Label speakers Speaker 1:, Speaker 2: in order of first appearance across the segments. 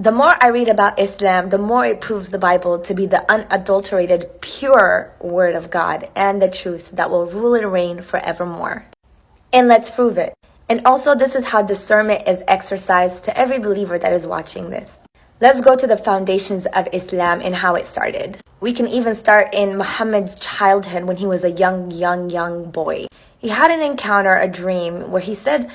Speaker 1: The more I read about Islam, the more it proves the Bible to be the unadulterated, pure word of God and the truth that will rule and reign forevermore. And let's prove it. And also, this is how discernment is exercised to every believer that is watching this. Let's go to the foundations of Islam and how it started. We can even start in Muhammad's childhood when he was a young boy. He had an encounter, a dream, where he said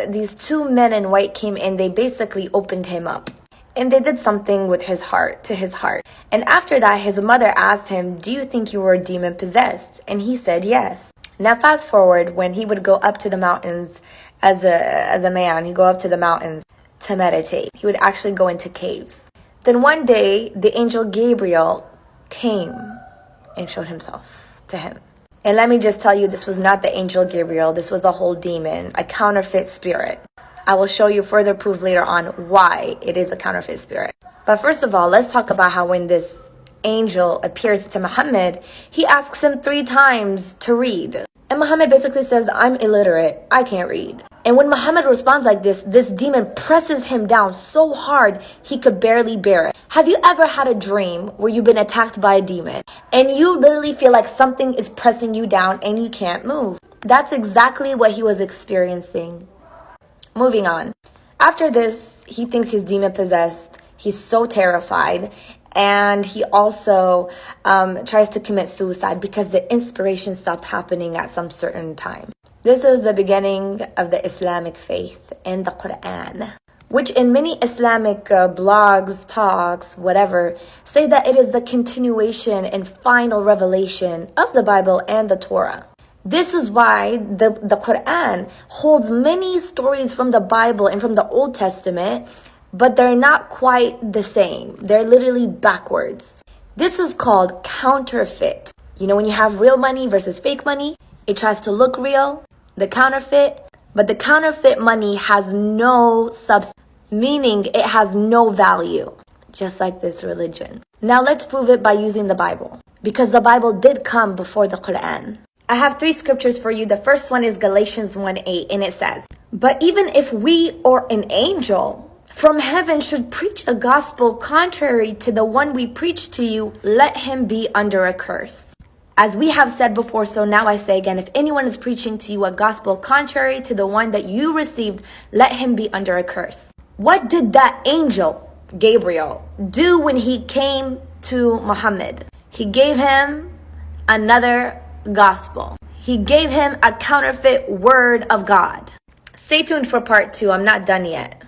Speaker 1: these two men in white came in. They basically opened him up. And they did something with his heart, to his heart. And after that, his mother asked him, "Do you think you were demon possessed?" And he said, "Yes." Now fast forward, when he would go up to the mountains as a man, he'd go up to the mountains to meditate. He would actually go into caves. Then one day, the angel Gabriel came and showed himself to him. And let me just tell you, this was not the angel Gabriel. This was a whole demon, a counterfeit spirit. I will show you further proof later on why it is a counterfeit spirit. But first of all, let's talk about how when this angel appears to Muhammad, he asks him 3 times to read. And Muhammad basically says, "I'm illiterate. I can't read." And when Muhammad responds like this demon presses him down so hard he could barely bear it. Have you ever had a dream where you've been attacked by a demon and you literally feel like something is pressing you down and you can't move? That's exactly what he was experiencing. Moving on. After this, he thinks he's demon possessed. He's so terrified. And he also tries to commit suicide because the inspiration stopped happening at some certain time. This is the beginning of the Islamic faith in the Quran, which in many Islamic blogs, talks, whatever, say that it is the continuation and final revelation of the Bible and the Torah. This is why the Quran holds many stories from the Bible and from the Old Testament, but they're not quite the same. They're literally backwards. This is called counterfeit. You know, when you have real money versus fake money, it tries to look real, the counterfeit, but the counterfeit money has no substance, meaning it has no value, just like this religion. Now let's prove it by using the Bible, because the Bible did come before the Quran. I have 3 scriptures for you. The first one is Galatians 1:8, and it says, "But even if we or an angel from heaven should preach a gospel contrary to the one we preach to you, let him be under a curse." As we have said before, so now I say again, if anyone is preaching to you a gospel contrary to the one that you received, let him be under a curse. What did that angel, Gabriel, do when he came to Muhammad? He gave him another gospel. He gave him a counterfeit word of God. Stay tuned for part 2. I'm not done yet.